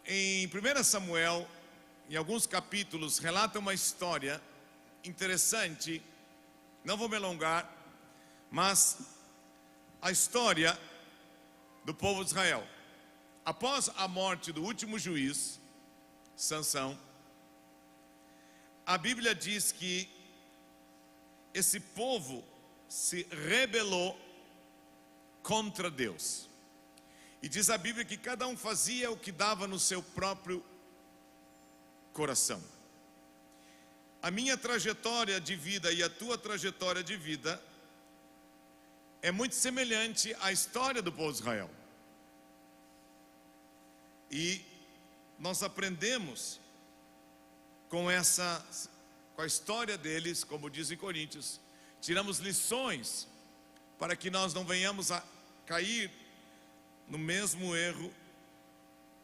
em 1 Samuel, em alguns capítulos, relata uma história interessante. Não vou me alongar, mas a história do povo de Israel. Após a morte do último juiz, Sansão, a Bíblia diz que esse povo se rebelou contra Deus. E diz a Bíblia que cada um fazia o que dava no seu próprio coração. A minha trajetória de vida e a tua trajetória de vida é muito semelhante à história do povo de Israel. E nós aprendemos com a história deles, como diz em Coríntios, tiramos lições para que nós não venhamos a cair no mesmo erro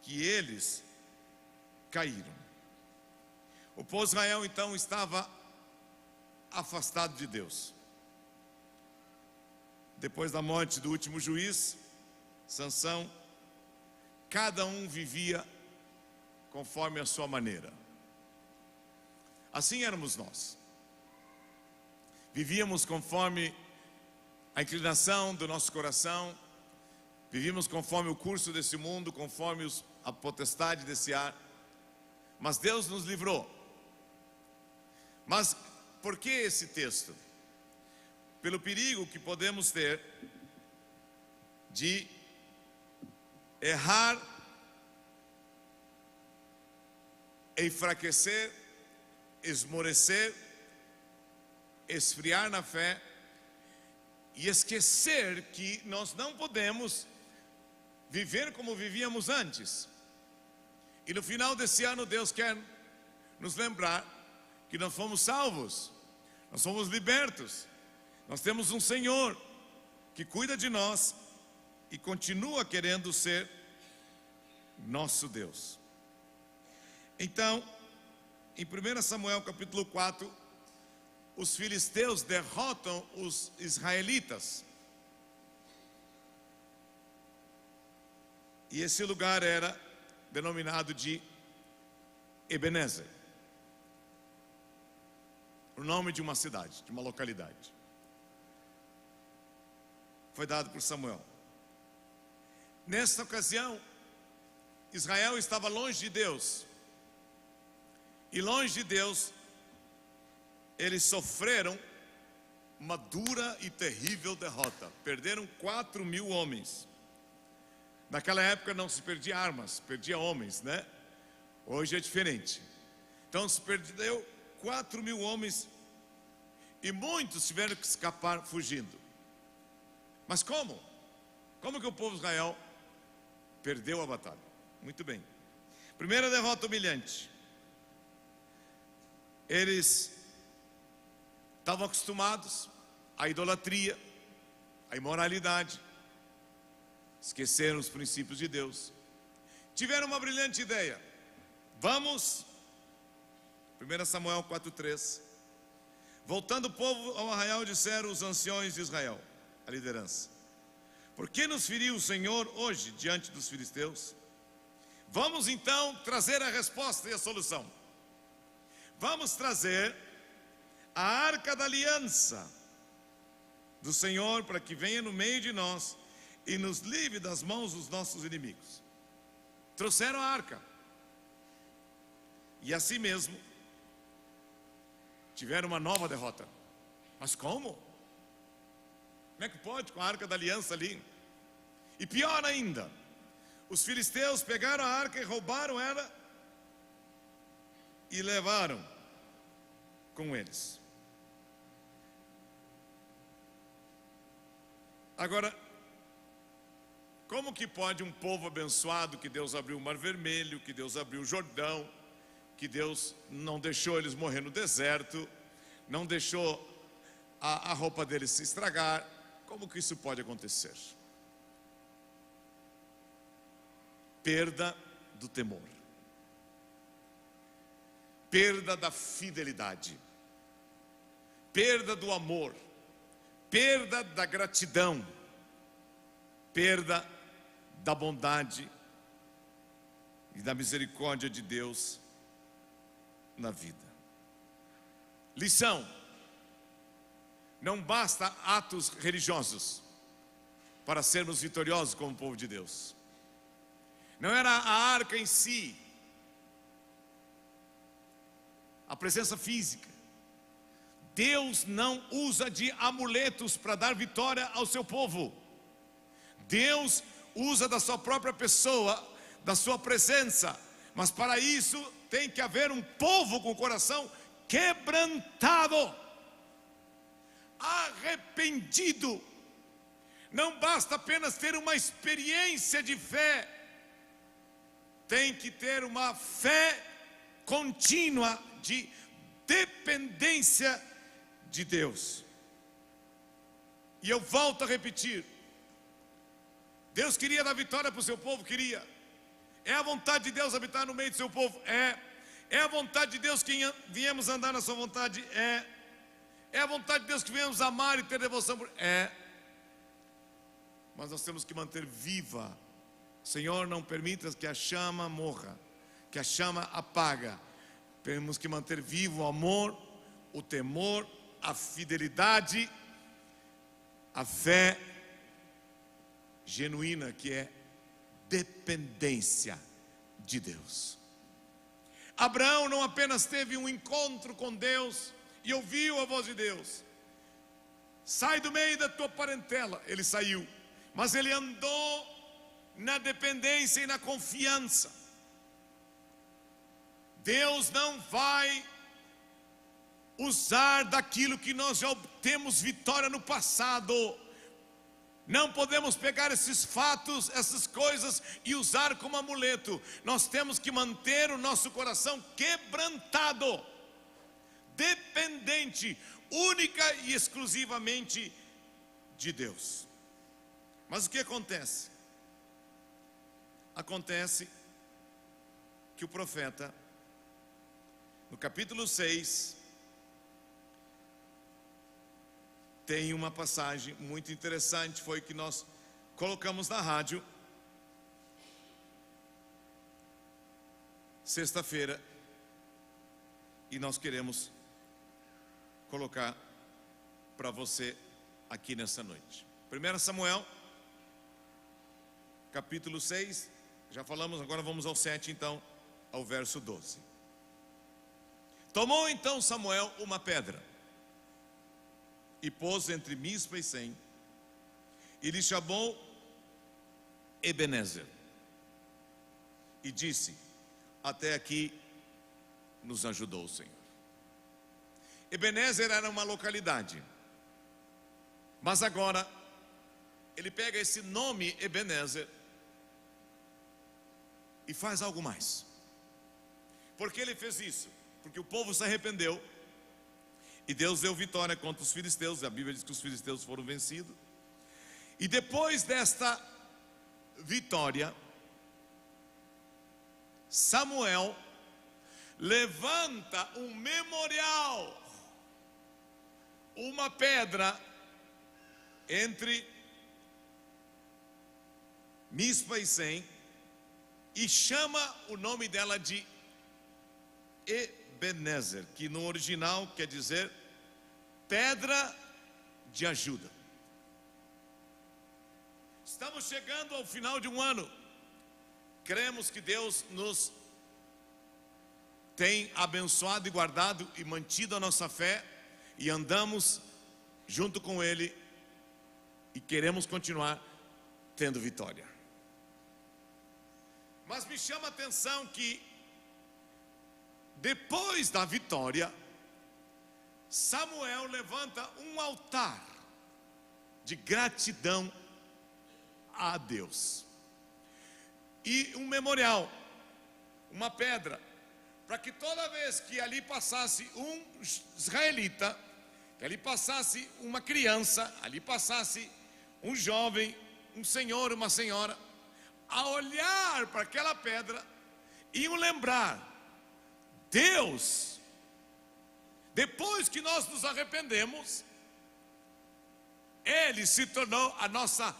que eles caíram. O povo de Israel então estava afastado de Deus. Depois da morte do último juiz, Sansão, cada um vivia conforme a sua maneira. Assim éramos nós. Vivíamos conforme a inclinação do nosso coração, vivíamos conforme o curso desse mundo, conforme a potestade desse ar. Mas Deus nos livrou. Mas por que esse texto? Pelo perigo que podemos ter de errar, enfraquecer, esmorecer, esfriar na fé e esquecer que nós não podemos viver como vivíamos antes. E no final desse ano Deus quer nos lembrar que nós fomos salvos, nós fomos libertos, nós temos um Senhor que cuida de nós e continua querendo ser nosso Deus. Então, em 1 Samuel capítulo 4, os filisteus derrotam os israelitas. E esse lugar era denominado de Ebenezer, o nome de uma cidade, de uma localidade. Foi dado por Samuel. Nesta ocasião, Israel estava longe de Deus. E longe de Deus, eles sofreram uma dura e terrível derrota. Perderam 4.000 homens. Naquela época não se perdia armas, perdia homens, né? Hoje é diferente. Então se perdeu 4.000 homens e muitos tiveram que escapar fugindo. Mas como? Como que o povo de Israel perdeu a batalha? Muito bem. Primeira derrota humilhante. Eles estavam acostumados à idolatria, à imoralidade, esqueceram os princípios de Deus. Tiveram uma brilhante ideia. Vamos, 1 Samuel 4:3. Voltando o povo ao arraial, disseram os anciões de Israel, a liderança: por que nos feriu o Senhor hoje diante dos filisteus? Vamos então trazer a resposta e a solução. Vamos trazer a arca da aliança do Senhor para que venha no meio de nós e nos livre das mãos dos nossos inimigos. Trouxeram a arca. E assim mesmo tiveram uma nova derrota. Mas como? Como é que pode com a arca da aliança ali? E pior ainda, os filisteus pegaram a arca e roubaram ela e levaram com eles. Agora, como que pode um povo abençoado, que Deus abriu o Mar Vermelho, que Deus abriu o Jordão, que Deus não deixou eles morrer no deserto, não deixou a roupa deles se estragar, como que isso pode acontecer? Perda do temor, perda da fidelidade, perda do amor, perda da gratidão, perda da bondade e da misericórdia de Deus na vida. Lição: não basta atos religiosos para sermos vitoriosos como povo de Deus. Não era a arca em si, a presença física. Deus não usa de amuletos para dar vitória ao seu povo. Deus usa da sua própria pessoa, da sua presença. Mas para isso tem que haver um povo com o coração quebrantado, arrependido. Não basta apenas ter uma experiência de fé, tem que ter uma fé contínua de dependência de Deus. E eu volto a repetir: Deus queria dar vitória para o seu povo? Queria. É a vontade de Deus habitar no meio do seu povo? É a vontade de Deus que viemos andar na sua vontade? É a vontade de Deus que viemos amar e ter devoção por? Mas nós temos que manter viva. Senhor, não permita que a chama morra, que a chama apaga. Temos que manter vivo o amor, o temor, a fidelidade, a fé genuína, que é dependência de Deus. Abraão não apenas teve um encontro com Deus e ouviu a voz de Deus: sai do meio da tua parentela. Ele saiu, mas ele andou na dependência e na confiança. Deus não vai usar daquilo que nós já obtemos vitória no passado. Não podemos pegar esses fatos, essas coisas e usar como amuleto. Nós temos que manter o nosso coração quebrantado, dependente, única e exclusivamente de Deus. Mas o que acontece? Acontece que o profeta, no capítulo 6, tem uma passagem muito interessante, foi que nós colocamos na rádio sexta-feira, e nós queremos colocar para você aqui nessa noite. 1 Samuel, capítulo 6, já falamos, agora vamos ao 7 então, ao verso 12. Tomou então Samuel uma pedra e pôs entre Mispa e Sem, e lhe chamou Ebenezer, e disse: até aqui nos ajudou o Senhor. Ebenezer era uma localidade, mas agora ele pega esse nome Ebenezer e faz algo mais. Por que ele fez isso? Porque o povo se arrependeu e Deus deu vitória contra os filisteus. A Bíblia diz que os filisteus foram vencidos. E depois desta vitória, Samuel levanta um memorial, uma pedra entre Mispa e Sem, e chama o nome dela de Ebenezer, que no original quer dizer pedra de ajuda. Estamos chegando ao final de um ano. Cremos que Deus nos tem abençoado e guardado e mantido a nossa fé, e andamos junto com Ele e queremos continuar tendo vitória. Mas me chama a atenção que depois da vitória, Samuel levanta um altar de gratidão a Deus e um memorial, uma pedra, para que toda vez que ali passasse um israelita, que ali passasse uma criança, ali passasse um jovem, um senhor, uma senhora, a olhar para aquela pedra, iam lembrar: Deus, depois que nós nos arrependemos, Ele se tornou a nossa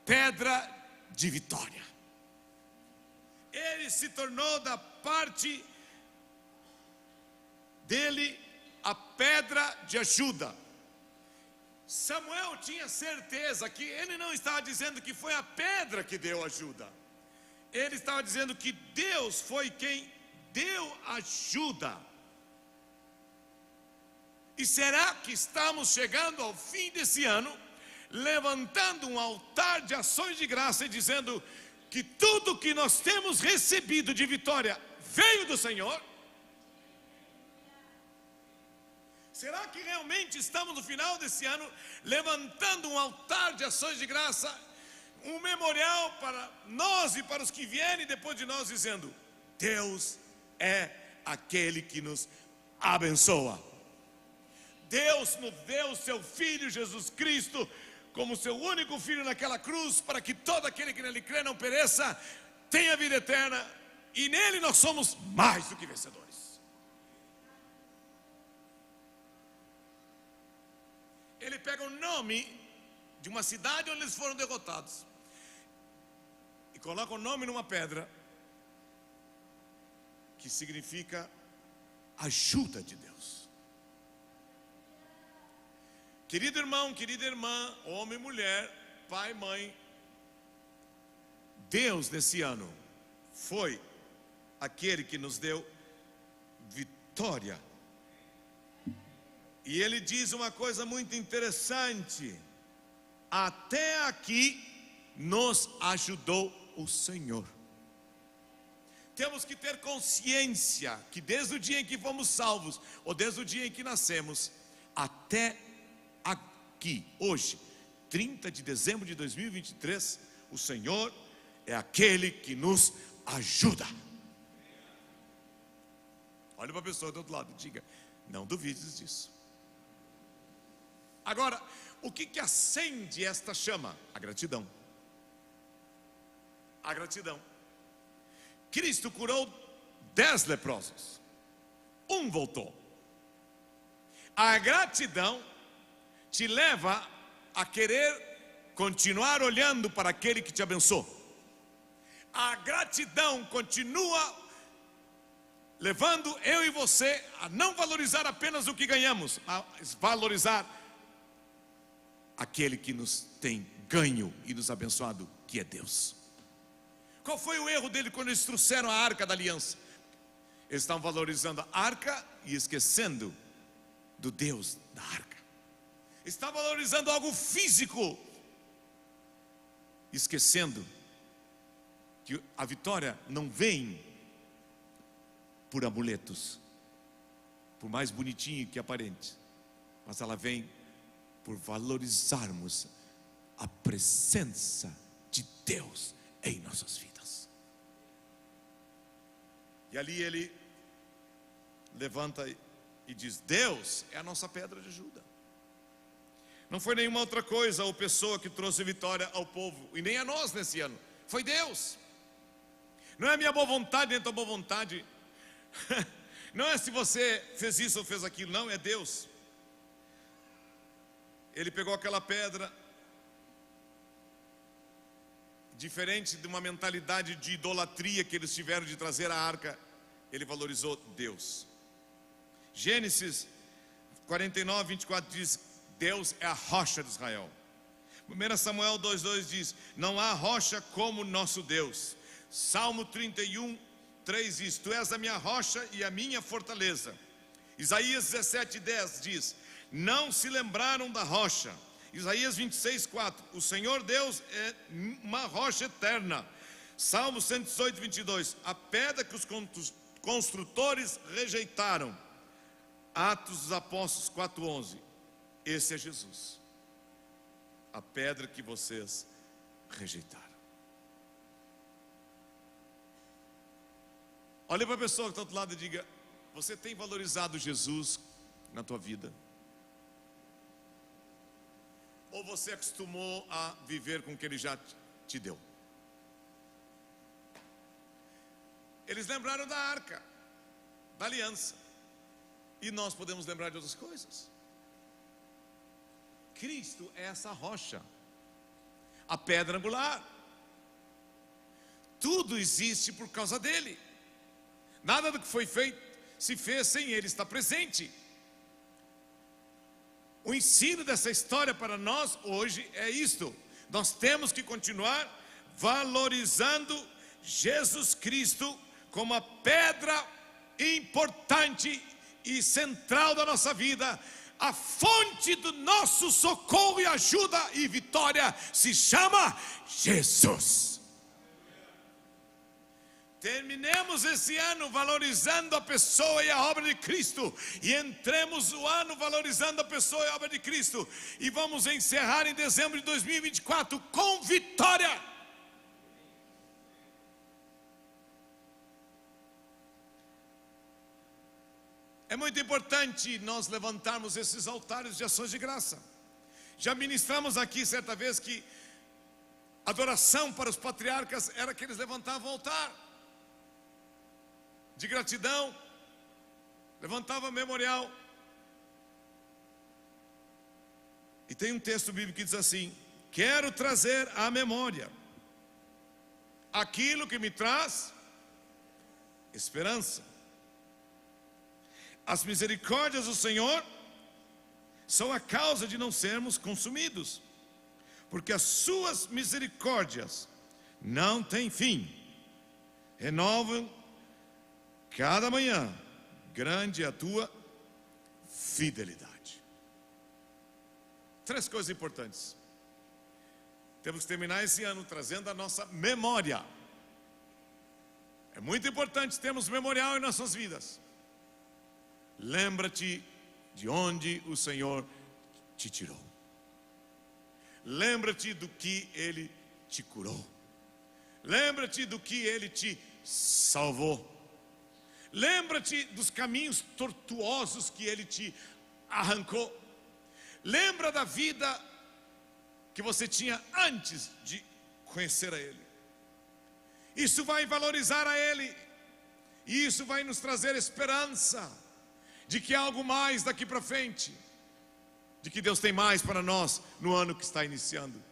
pedra de vitória. ele se tornou da parte dele a pedra de ajuda. Samuel tinha certeza que ele não estava dizendo que foi a pedra que deu ajuda. Ele estava dizendo que Deus foi quem deu ajuda. E será que estamos chegando ao fim desse ano, levantando um altar de ações de graça e dizendo que tudo que nós temos recebido de vitória veio do Senhor? Será que realmente estamos no final desse ano levantando um altar de ações de graça, um memorial para nós e para os que vierem depois de nós, dizendo: Deus é aquele que nos abençoa. Deus nos deu o seu Filho Jesus Cristo como seu único Filho naquela cruz, para que todo aquele que nele crê não pereça, tenha vida eterna, e nele nós somos mais do que vencedores. Ele pega o nome de uma cidade onde eles foram derrotados e coloca o nome numa pedra que significa ajuda de Deus. Querido irmão, querida irmã, homem e mulher, pai e mãe, Deus nesse ano foi aquele que nos deu vitória. E ele diz uma coisa muito interessante: até aqui nos ajudou o Senhor. Temos que ter consciência que desde o dia em que fomos salvos, ou desde o dia em que nascemos, até aqui, hoje, 30 de dezembro de 2023, o Senhor é aquele que nos ajuda. Olha para a pessoa do outro lado e diga: não duvides disso. Agora, o que acende esta chama? A gratidão. A gratidão. Cristo curou 10 leprosos, um voltou. A gratidão te leva a querer continuar olhando para aquele que te abençoou. A gratidão continua levando eu e você a não valorizar apenas o que ganhamos, a valorizar aquele que nos tem ganho e nos abençoado, que é Deus. Qual foi o erro dele quando eles trouxeram a arca da aliança? Eles estavam valorizando a arca e esquecendo do Deus da arca. Estavam valorizando algo físico, esquecendo que a vitória não vem por amuletos, por mais bonitinho que aparente, mas ela vem por valorizarmos a presença de Deus em nossas vidas. E ali ele levanta e diz: Deus é a nossa pedra de ajuda. Não foi nenhuma outra coisa ou pessoa que trouxe vitória ao povo, e nem a nós nesse ano, foi Deus. Não é a minha boa vontade nem a tua boa vontade, não é se você fez isso ou fez aquilo, não, é Deus. Ele pegou aquela pedra, diferente de uma mentalidade de idolatria que eles tiveram de trazer a arca, ele valorizou Deus. Gênesis 49, 24 diz: Deus é a rocha de Israel. 1 Samuel 2,2 diz: não há rocha como nosso Deus. Salmo 31, 3 diz: tu és a minha rocha e a minha fortaleza. Isaías 17:10 diz: não se lembraram da rocha. Isaías 26:4: o Senhor Deus é uma rocha eterna. Salmo 118, 22: a pedra que os construtores rejeitaram. Atos dos Apóstolos 4:11: esse é Jesus, a pedra que vocês rejeitaram. Olha para a pessoa que está do outro lado e diga: você tem valorizado Jesus na tua vida? Ou você acostumou a viver com o que Ele já te deu? Eles lembraram da arca, da aliança, e nós podemos lembrar de outras coisas. Cristo é essa rocha, a pedra angular. tudo existe por causa dele. Nada do que foi feito se fez sem ele estar presente. O ensino dessa história para nós hoje é isto: nós temos que continuar valorizando Jesus Cristo como a pedra importante e central da nossa vida. A fonte do nosso socorro e ajuda e vitória se chama Jesus. Terminemos esse ano valorizando a pessoa e a obra de Cristo, e entremos o ano valorizando a pessoa e a obra de Cristo, e vamos encerrar em dezembro de 2024 com vitória. É muito importante nós levantarmos esses altares de ações de graça. Já ministramos aqui certa vez que adoração para os patriarcas era que eles levantavam o altar de gratidão, levantava memorial. E tem um texto bíblico que diz assim: quero trazer à memória aquilo que me traz esperança. As misericórdias do Senhor são a causa de não sermos consumidos, porque as suas misericórdias não têm fim, renovam cada manhã, grande é a tua fidelidade. Três coisas importantes. Temos que terminar esse ano trazendo a nossa memória. É muito importante termos memorial em nossas vidas. Lembra-te de onde o Senhor te tirou. Lembra-te do que Ele te curou. Lembra-te do que Ele te salvou. Lembra-te dos caminhos tortuosos que Ele te arrancou. Lembra da vida que você tinha antes de conhecer a Ele. Isso vai valorizar a Ele. E isso vai nos trazer esperança de que há algo mais daqui para frente, de que Deus tem mais para nós no ano que está iniciando.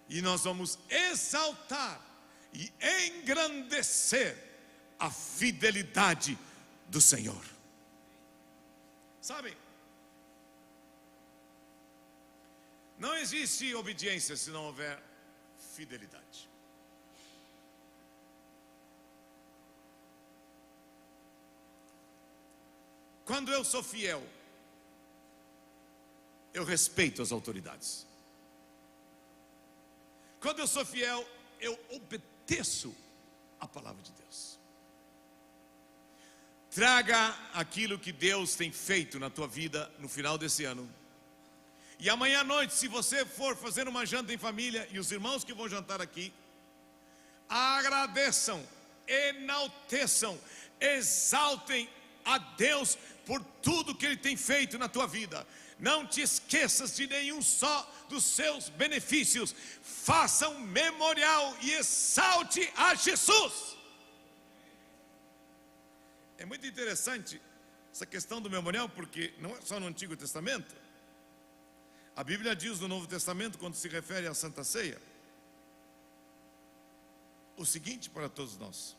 E nós vamos exaltar e engrandecer a fidelidade do Senhor. Sabe, não existe obediência se não houver fidelidade. Quando eu sou fiel, eu respeito as autoridades. Quando eu sou fiel, eu obedeço a palavra de Deus. Traga aquilo que Deus tem feito na tua vida no final desse ano. E amanhã à noite, se você for fazer uma janta em família, e os irmãos que vão jantar aqui, agradeçam, enalteçam, exaltem a Deus por tudo que Ele tem feito na tua vida. Não te esqueças de nenhum só dos seus benefícios. Faça um memorial e exalte a Jesus. É muito interessante essa questão do memorial, porque não é só no Antigo Testamento. A Bíblia diz no Novo Testamento, quando se refere à Santa Ceia, o seguinte para todos nós: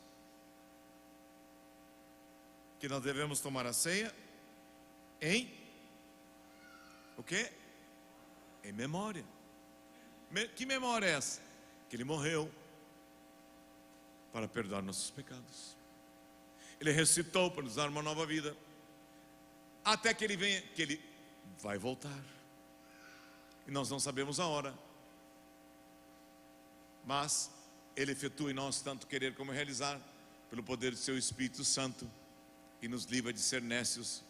que nós devemos tomar a ceia em o quê? Em memória. Que memória é essa? Que Ele morreu para perdoar nossos pecados. Ele ressuscitou para nos dar uma nova vida, até que Ele venha, que Ele vai voltar. E nós não sabemos a hora, mas Ele efetua em nós tanto querer como realizar, pelo poder do Seu Espírito Santo, e nos livra de ser nécios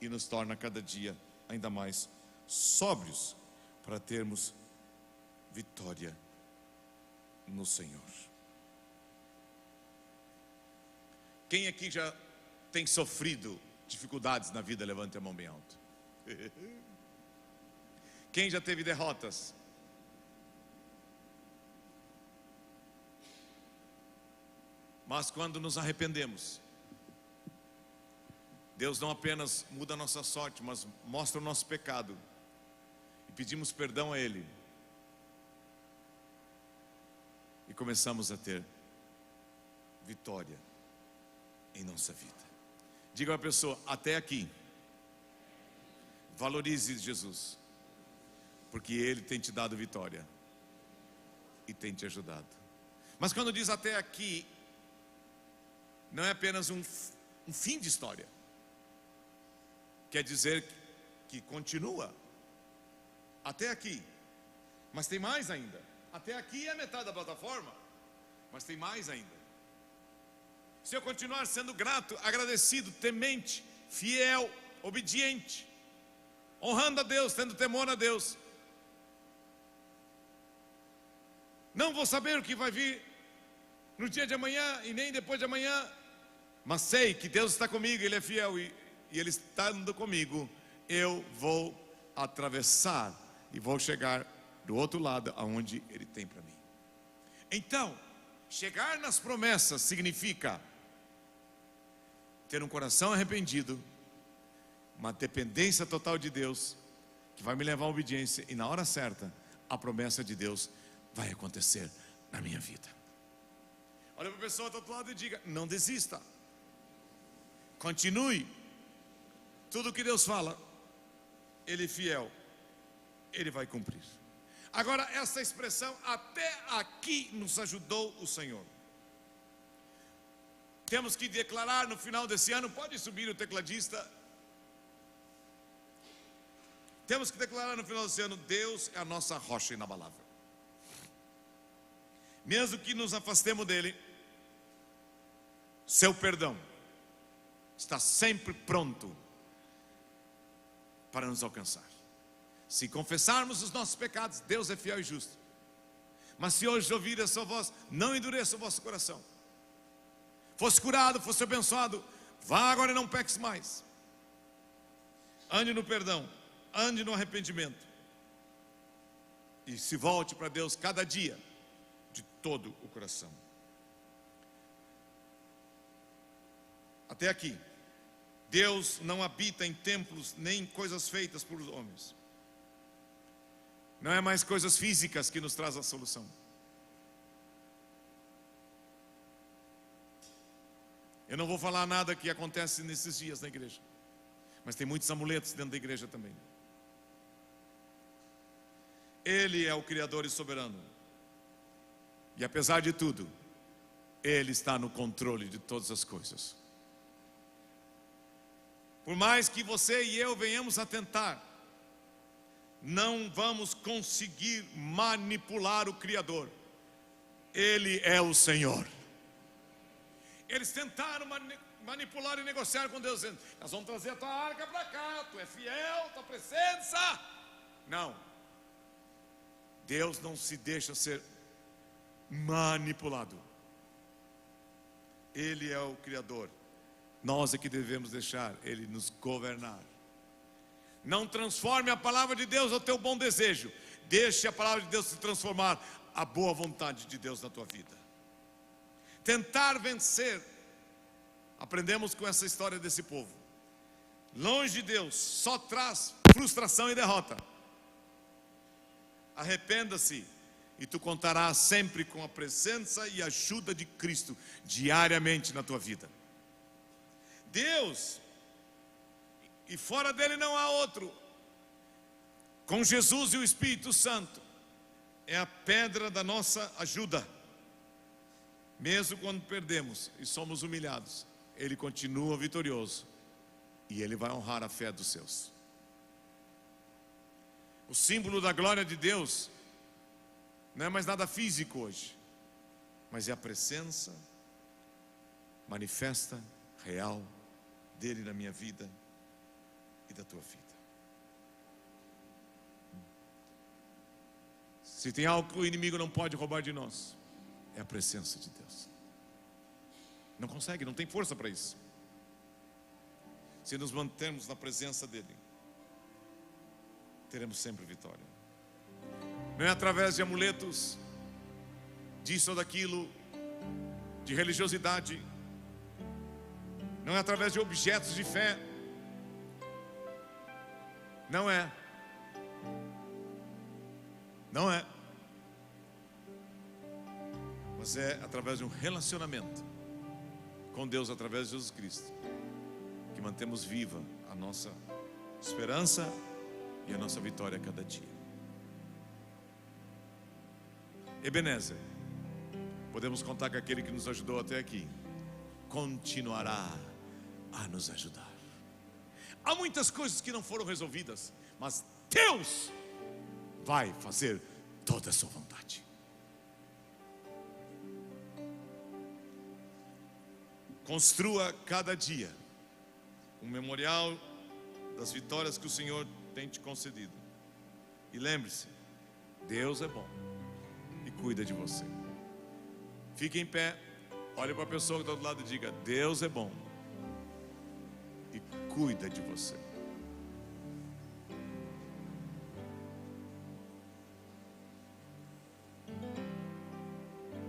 e nos torna cada dia ainda mais sóbrios para termos vitória no Senhor. Quem aqui já tem sofrido dificuldades na vida? Levante a mão bem alto. Quem já teve derrotas? Mas quando nos arrependemos, Deus não apenas muda a nossa sorte, mas mostra o nosso pecado e pedimos perdão a Ele, e começamos a ter vitória em nossa vida. Diga à pessoa: até aqui. Valorize Jesus, porque Ele tem te dado vitória e tem te ajudado. Mas quando diz até aqui, não é apenas um fim de história. Quer dizer que continua até aqui, mas tem mais ainda. Até aqui é metade da plataforma, mas tem mais ainda. Se eu continuar sendo grato, agradecido, temente, fiel, obediente, honrando a Deus, tendo temor a Deus, não vou saber o que vai vir no dia de amanhã e nem depois de amanhã, mas sei que Deus está comigo, Ele é fiel e Ele está andando comigo. Eu vou atravessar e vou chegar do outro lado aonde Ele tem para mim. Então, chegar nas promessas significa ter um coração arrependido, uma dependência total de Deus, que vai me levar à obediência, e na hora certa, a promessa de Deus vai acontecer na minha vida. Olha para a pessoa do outro lado e diga: não desista, continue. Tudo que Deus fala, Ele é fiel, Ele vai cumprir. Agora, essa expressão, até aqui nos ajudou o Senhor. Temos que declarar no final desse ano, pode subir o tecladista. Temos que declarar no final desse ano: Deus é a nossa rocha inabalável. Mesmo que nos afastemos dele, seu perdão está sempre pronto para nos alcançar. Se confessarmos os nossos pecados, Deus é fiel e justo. Mas se hoje ouvir a sua voz, não endureça o vosso coração. Fosse curado, fosse abençoado, vá agora e não peques mais. Ande no perdão, ande no arrependimento, e se volte para Deus cada dia, de todo o coração. Até aqui, Deus não habita em templos nem em coisas feitas por homens. Não é mais coisas físicas que nos traz a solução. Eu não vou falar nada que acontece nesses dias na igreja, mas tem muitos amuletos dentro da igreja também. Ele é o Criador e soberano, e apesar de tudo, Ele está no controle de todas as coisas. Por mais que você e eu venhamos a tentar, não vamos conseguir manipular o Criador. Ele é o Senhor. Eles tentaram manipular e negociar com Deus, dizendo: nós vamos trazer a tua arca para cá, tu é fiel, tua presença. Não, Deus não se deixa ser manipulado. Ele é o Criador. Nós é que devemos deixar Ele nos governar. Não transforme a palavra de Deus ao teu bom desejo. Deixe a palavra de Deus se transformar a boa vontade de Deus na tua vida. Tentar vencer. Aprendemos com essa história desse povo. Longe de Deus só traz frustração e derrota. Arrependa-se e tu contarás sempre com a presença e ajuda de Cristo diariamente na tua vida. Deus, e fora dele não há outro. Com Jesus e o Espírito Santo, é a pedra da nossa ajuda. Mesmo quando perdemos e somos humilhados, Ele continua vitorioso, e Ele vai honrar a fé dos seus. O símbolo da glória de Deus não é mais nada físico hoje, mas é a presença manifesta, real, dele na minha vida e da tua vida. Se tem algo que o inimigo não pode roubar de nós, é a presença de Deus. Não consegue, não tem força para isso. Se nos mantermos na presença dele, teremos sempre vitória. Não é através de amuletos, disso ou daquilo, de religiosidade. Não é através de objetos de fé. Não é. Não é. Mas é através de um relacionamento com Deus através de Jesus Cristo, que mantemos viva a nossa esperança e a nossa vitória a cada dia. Ebenezer, podemos contar com aquele que nos ajudou até aqui, continuará a nos ajudar. Há muitas coisas que não foram resolvidas, mas Deus vai fazer toda a sua vontade. Construa cada dia um memorial das vitórias que o Senhor tem te concedido. E lembre-se, Deus é bom e cuida de você. Fique em pé, olhe para a pessoa que está do lado e diga: Deus é bom e cuida de você.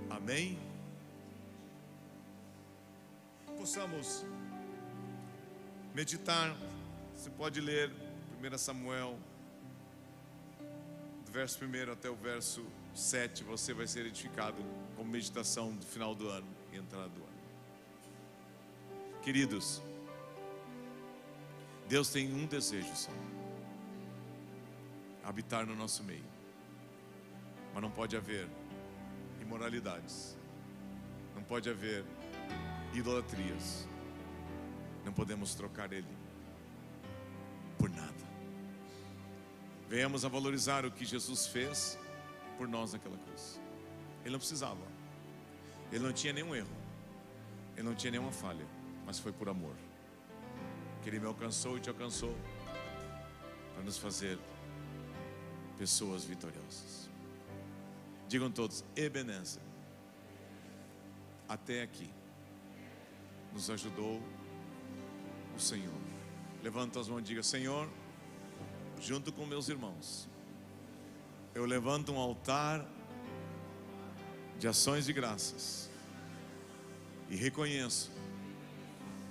Amém? Possamos meditar. Você pode ler 1 Samuel, do verso 1 até o verso 7. Você vai ser edificado com meditação do final do ano e entrada do ano. Queridos, Deus tem um desejo só: habitar no nosso meio. Mas não pode haver imoralidades, não pode haver idolatrias. Não podemos trocar Ele por nada. Venhamos a valorizar o que Jesus fez por nós naquela cruz. Ele não precisava, Ele não tinha nenhum erro, Ele não tinha nenhuma falha, mas foi por amor que Ele me alcançou e te alcançou, para nos fazer pessoas vitoriosas. Digam todos: Ebenezer, até aqui nos ajudou o Senhor. Levanta as mãos e diga: Senhor, junto com meus irmãos, eu levanto um altar de ações de graças e reconheço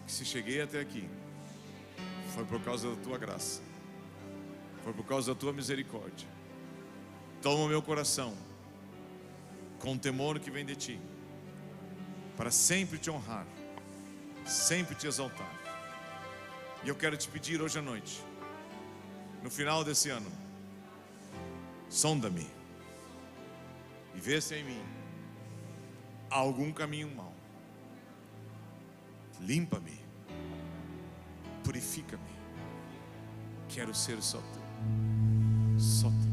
que se cheguei até aqui foi por causa da tua graça, foi por causa da tua misericórdia. Toma o meu coração com o temor que vem de ti, para sempre te honrar, sempre te exaltar. E eu quero te pedir hoje à noite, no final desse ano, sonda-me e vê se em mim há algum caminho mau. Limpa-me, purifica-me. Quero ser só tu, só tu.